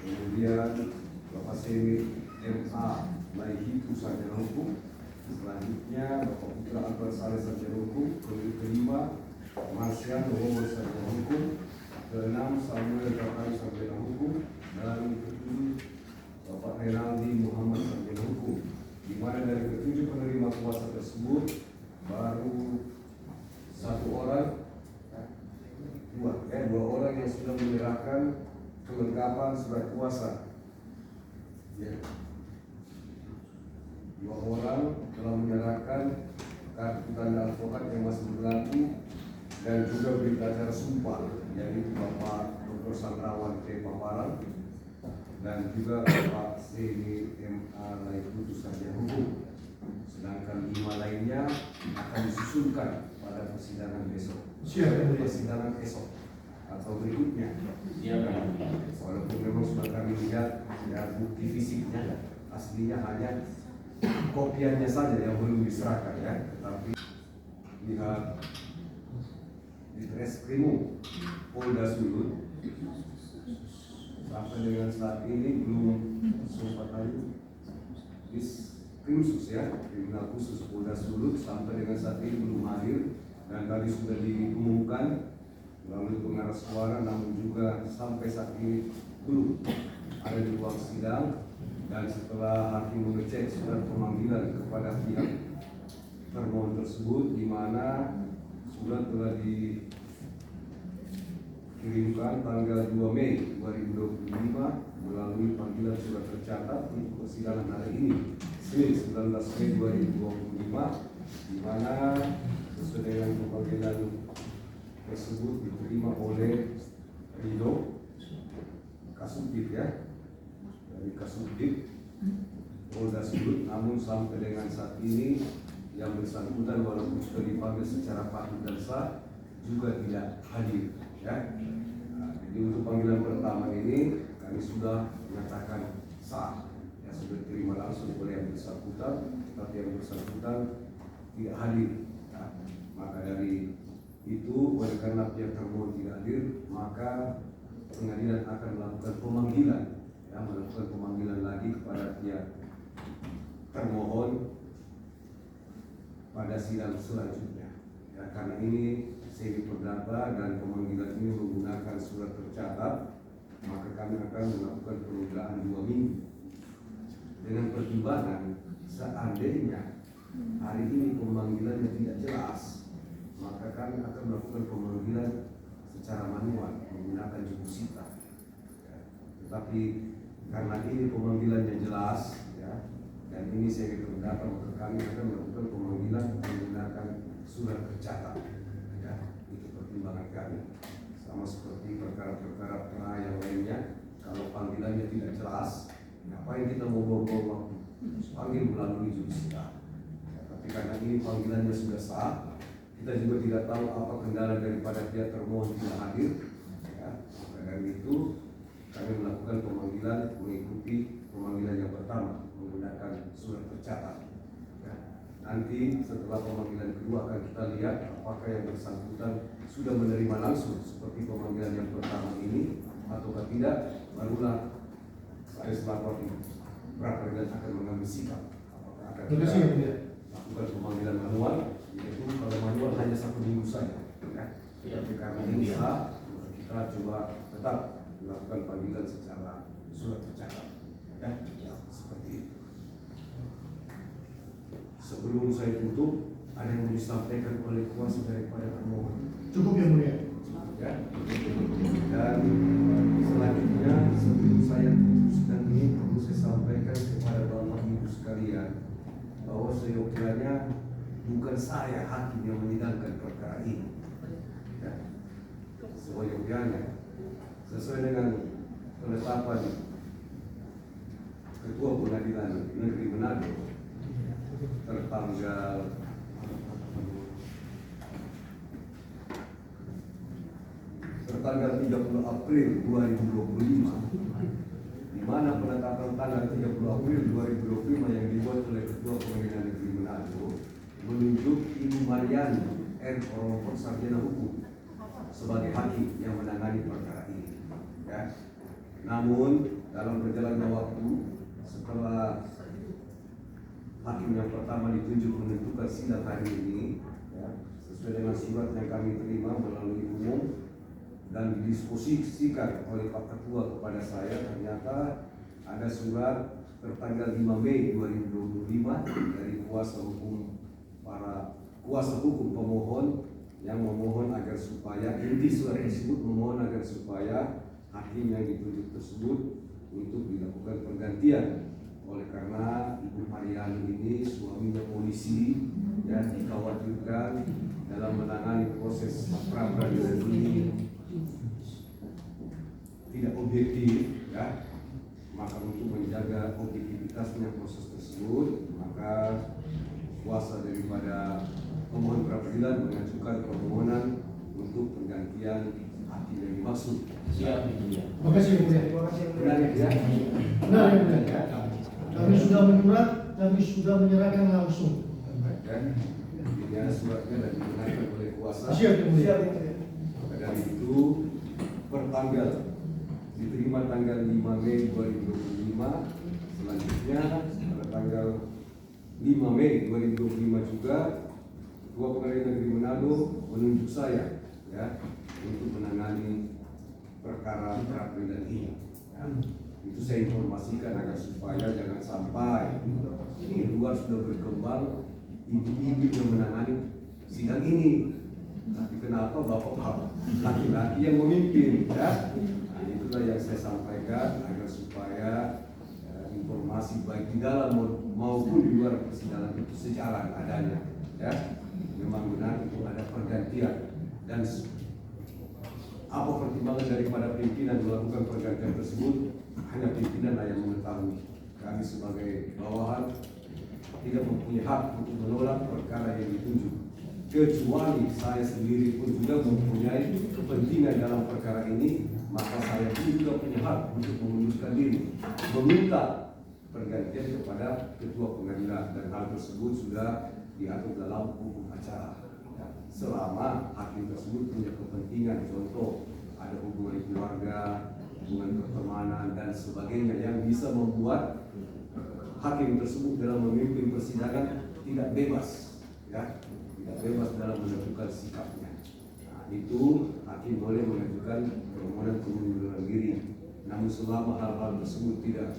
kemudian Bapak Semi MA Laihitu Sarjana Hukum, selanjutnya Bapak Putra Akbar Saleh Sarjana Hukum, kelima Marsiano Wowo Sarjana Hukum, keenam Samuel Zakari Sarjana Hukum, dan ketujuh Bapak Renaldi Muhammad Sarjana Hukum. Di mana dari ketujuh penerima kuasa tersebut baru dua orang yang sudah menyerahkan kelengkapan surat kuasa. Dua orang telah menyerahkan kartu tanda advokat yang masih berlaku dan juga berita acara sumpah, yaitu Bapak Dr. Sandrawan T. Paparan dan juga Bapak Seni MA Laihitu Sarjana Hukum. Sedangkan 5 lainnya akan disusulkan pada persidangan besok. Persidangan esok atau berikutnya. Walaupun memang sudah kami lihat ya, bukti fisiknya, aslinya hanya kopiannya saja yang belum diserahkan ya. Tetapi lihat di Treskrimum Polda Sulut sampai dengan saat ini belum sempat tadi khusus ya, kriminal khusus Polda Sulut sampai dengan saat ini belum hadir, dan tadi sudah diumumkan melalui pengarah suara, namun juga sampai saat ini belum ada di ruang sidang. Dan setelah hakim mengecek surat pemanggilan kepada pihak termohon tersebut, di mana surat telah dikirimkan tanggal 2 Mei 2025 melalui panggilan surat tercatat untuk persidangan hari ini, Senin 19 Mei 2025, di mana sesuai dengan pemanggilan tersebut diterima oleh Rido Kasubdit ya, dari Kasubdit Polda Sulut. Namun sampai dengan saat ini yang bersangkutan walaupun sudah dipanggil secara patut dan sah juga tidak hadir ya. Jadi untuk panggilan pertama ini kami sudah menyatakan sah ya, sudah diterima langsung oleh yang bersangkutan, tetapi yang bersangkutan tidak hadir ya. Maka dari itu, oleh karena pihak termohon tidak hadir, maka pengadilan akan melakukan pemanggilan ya, melakukan pemanggilan lagi kepada pihak termohon pada sidang selanjutnya ya. Karena ini semi perdata dan pemanggilan ini menggunakan surat tercatat, maka kami akan melakukan penundaan 2 minggu dengan pertimbangan seandainya hari ini pemanggilannya tidak jelas, maka kami akan melakukan pemanggilan secara manual menggunakan jurusita ya. Tetapi karena ini pemanggilannya jelas ya, dan ini semi perdata, maka kami akan melakukan pemanggilan menggunakan surat tercatat ya. Itu pertimbangan kami. Sama seperti perkara-perkara pra yang lainnya, kalau panggilannya tidak jelas, ngapain kita mau buang-buang waktu? Panggil melalui jurusita ya. Tapi karena ini panggilannya sudah sah, kita juga tidak tahu apa kendala daripada pihak termohon tidak hadir ya. Maka dari itu kami melakukan pemanggilan mengikuti pemanggilan yang pertama menggunakan surat tercatat ya. Nanti setelah pemanggilan kedua akan kita lihat apakah yang bersangkutan sudah menerima langsung seperti pemanggilan yang pertama ini ataukah tidak, barulah saya selaku pra peradilan akan mengambil sikap apakah akan kita lakukan pemanggilan manual, yaitu kalau manual hanya 1 minggu saja ya. Tapi karena ini sah, kita coba tetap melakukan panggilan secara surat tercatat ya. Seperti itu. Sebelum saya tutup, ada yang mau disampaikan oleh kuasa daripada termohon? Cukup yang mulia ya. Dan selanjutnya sebelum saya tutup sidang ini, perlu saya sampaikan kepada Bapak Ibu sekalian bahwa seyogyanya bukan saya hakim yang menyidangkan perkara ini ya. Seyogyanya sesuai dengan penetapan Ketua Pengadilan Negeri Manado tertanggal 30 April 2025, di mana penetapan tanggal 30 April 2025 yang dibuat oleh Ketua Pengadilan Negeri Manado menunjuk Ibu Mariani R. Oromopor Sarjana Hukum sebagai hakim yang menangani perkara ini ya. Namun dalam berjalannya waktu, setelah hakim yang pertama ditunjuk menentukan sidang hari ini, ya, sesuai dengan surat yang kami terima melalui umum dan didiskusikan oleh Pak Ketua kepada saya, ternyata ada surat tertanggal 5 Mei 2025 dari kuasa hukum pemohon yang memohon agar supaya inti surat tersebut memohon agar supaya hakim yang ditunjuk tersebut untuk dilakukan pergantian. Oleh karena Ibu Mariani ini suaminya polisi dan dikhawatirkan dalam menangani proses pra-peradilan ini tidak objektif, ya, maka untuk menjaga objektivitasnya proses tersebut, maka kuasa daripada pemohon pra-peradilan mengajukan permohonan untuk penggantian hakim yang dimaksud. Siap. Terima kasih, Bu. Benar ya? Benar ya. Kami sudah menyurat, kami sudah menyerahkan langsung. Dan ini ada suratnya dan dibenarkan oleh kuasa. Siap, Bu. Maka dari itu pertanggal diterima tanggal 5 Mei 2025. Selanjutnya pada tanggal 5 Mei 2025 juga Ketua Pengadilan Negeri Manado menunjuk saya, ya, untuk menangani perkara pra-peradilan ini. Ya. Itu saya informasikan agar supaya jangan sampai ini luar sudah berkembang ibu-ibu yang menangani sidang ini, tapi kenapa bapak-bapak laki-laki yang memimpin, ya? Nah, itulah yang saya sampaikan agar supaya informasi baik di dalam maupun di luar persidangan itu sejalan adanya, ya. Memang benar itu ada pergantian dan apa pertimbangan daripada pimpinan melakukan pergantian tersebut hanya pimpinan yang mengetahui. Kami sebagai bawahan tidak mempunyai hak untuk menolak perkara yang ditunjuk, kecuali saya sendiri pun juga mempunyai kepentingan dalam perkara ini, maka saya pun juga punya hak untuk mengundurkan diri, meminta pergantian kepada ketua pengadilan, dan hal tersebut sudah diatur dalam hukum acara. Selama hakim tersebut punya kepentingan, contoh ada hubungan keluarga, hubungan pertemanan dan sebagainya yang bisa membuat hakim tersebut dalam memimpin persidangan tidak bebas, ya, tidak bebas dalam menentukan sikapnya. Nah, itu hakim boleh mengajukan permohonan pengunduran diri. Namun selama hal-hal tersebut tidak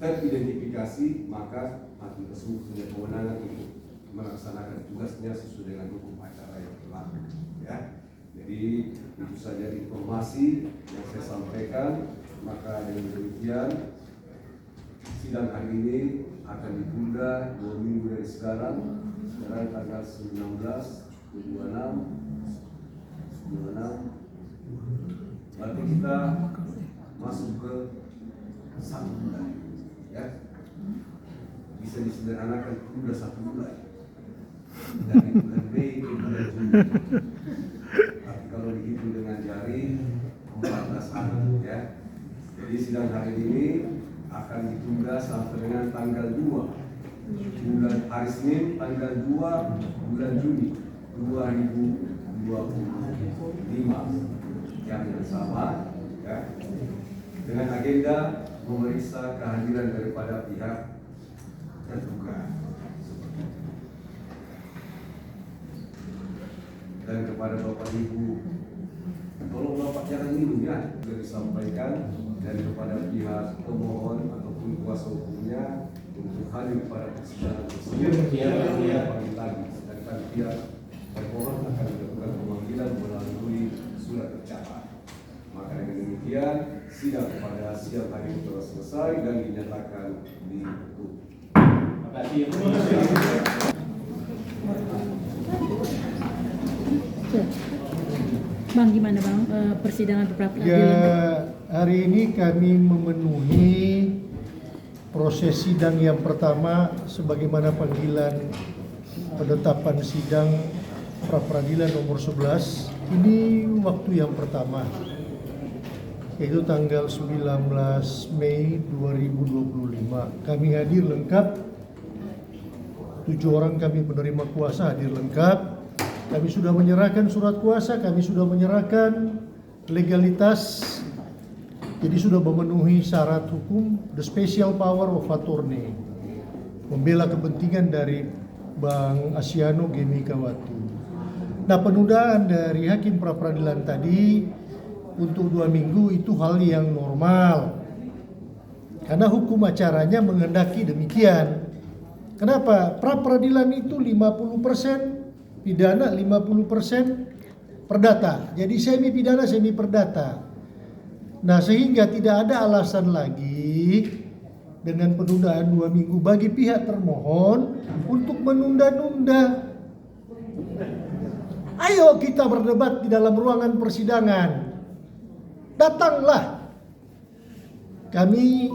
teridentifikasi, maka hakim tersebut punya kewenangan untuk melaksanakan tugasnya sesuai dengan hukum acara yang berlaku, ya. Jadi itu saja informasi yang saya sampaikan. Maka dengan demikian sidang hari ini akan ditunda 2 minggu dari sekarang tanggal 19, 26, berarti kita masuk ke 1 bulan, ya. Bisa disederhanakan tunda 1 bulan dari bulan Mei ke bulan Juni. Tapi kalau dihitung dengan jari 14 hari, ya. Jadi sidang hari ini akan ditunda sampai dengan tanggal 2 bulan hari Senin, tanggal 2 bulan Juni 2025 yang sama, ya, dengan agenda memeriksa kehadiran daripada pihak terduga. Dan kepada Bapak Ibu, tolong Bapak jangan minum, ya, sudah disampaikan, dan kepada pihak pemohon ataupun kuasa hukumnya untuk hadir pada persidangan tersebut. Pagi lagi, sedangkan pihak pemohon akan dilakukan pemanggilan melalui surat tercatat. Maka dengan demikian sidang pada siang hari ini telah selesai dan dinyatakan ditutup. Terima kasih. Bang, gimana Bang persidangan pra-peradilan? Ya, hari ini kami memenuhi proses sidang yang pertama sebagaimana panggilan penetapan sidang pra-peradilan nomor 11. Ini waktu yang pertama, yaitu tanggal 19 Mei 2025. Kami hadir lengkap, 7 orang kami penerima kuasa hadir lengkap. Kami sudah menyerahkan surat kuasa, kami sudah menyerahkan legalitas Jadi sudah memenuhi syarat hukum the special power of attorney, membela kepentingan dari Bang Asyano Gemikawati. Nah, penundaan dari hakim pra peradilan tadi untuk 2 minggu itu hal yang normal, karena hukum acaranya menghendaki demikian. Kenapa? Pra peradilan itu 50% pidana, 50% perdata. Jadi semi pidana, semi perdata. Nah, sehingga tidak ada alasan lagi dengan penundaan 2 minggu bagi pihak termohon untuk menunda-nunda. Ayo kita berdebat di dalam ruangan persidangan. Datanglah. Kami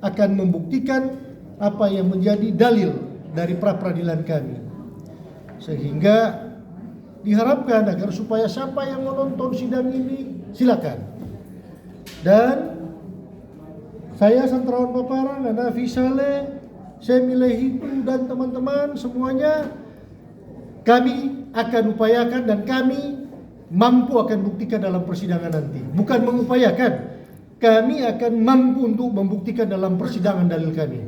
akan membuktikan apa yang menjadi dalil dari pra peradilan kami. Sehingga diharapkan agar supaya siapa yang menonton sidang ini silakan. Dan saya Santrawan Paparang, Hanafi Saleh, Semi Lehitu dan teman-teman semuanya, kami akan upayakan dan kami mampu akan buktikan dalam persidangan nanti. Bukan mengupayakan, kami akan mampu untuk membuktikan dalam persidangan dalil kami.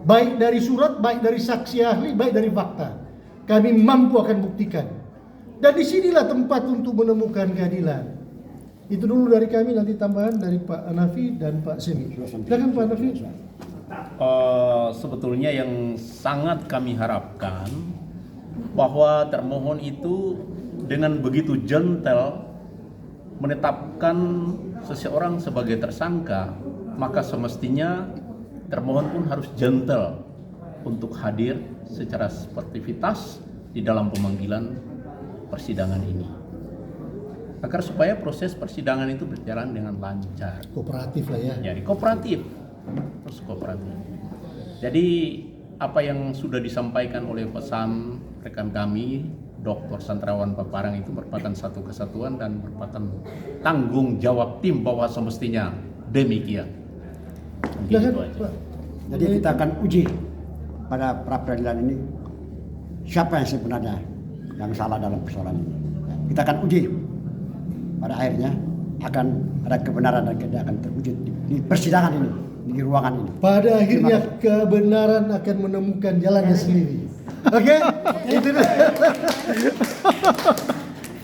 Baik dari surat, baik dari saksi ahli, baik dari fakta. Kami mampu akan buktikan. Dan disinilah tempat untuk menemukan keadilan. Itu dulu dari kami, nanti tambahan dari Pak Hanafi dan Pak Semi. Silakan Pak Hanafi. Sebetulnya yang sangat kami harapkan bahwa termohon itu dengan begitu gentle menetapkan seseorang sebagai tersangka, maka semestinya termohon pun harus gentle untuk hadir secara sportivitas di dalam pemanggilan persidangan ini, agar supaya proses persidangan itu berjalan dengan lancar. Kooperatif lah ya. Jadi kooperatif, terus kooperatif. Jadi apa yang sudah disampaikan oleh pesan rekan kami, Dr. Santrawan Paparang itu merupakan satu kesatuan dan merupakan tanggung jawab tim bahwa semestinya demikian. Gitu aja. Jadi kita akan uji pada pra peradilan ini siapa yang sebenarnya yang salah dalam persoalan ini. Kita akan uji. Pada akhirnya akan ada kebenaran dan keadilan akan terwujud di persidangan ini, di ruangan ini. Pada akhirnya kebenaran akan menemukan jalannya sendiri. Oke? Itu dulu.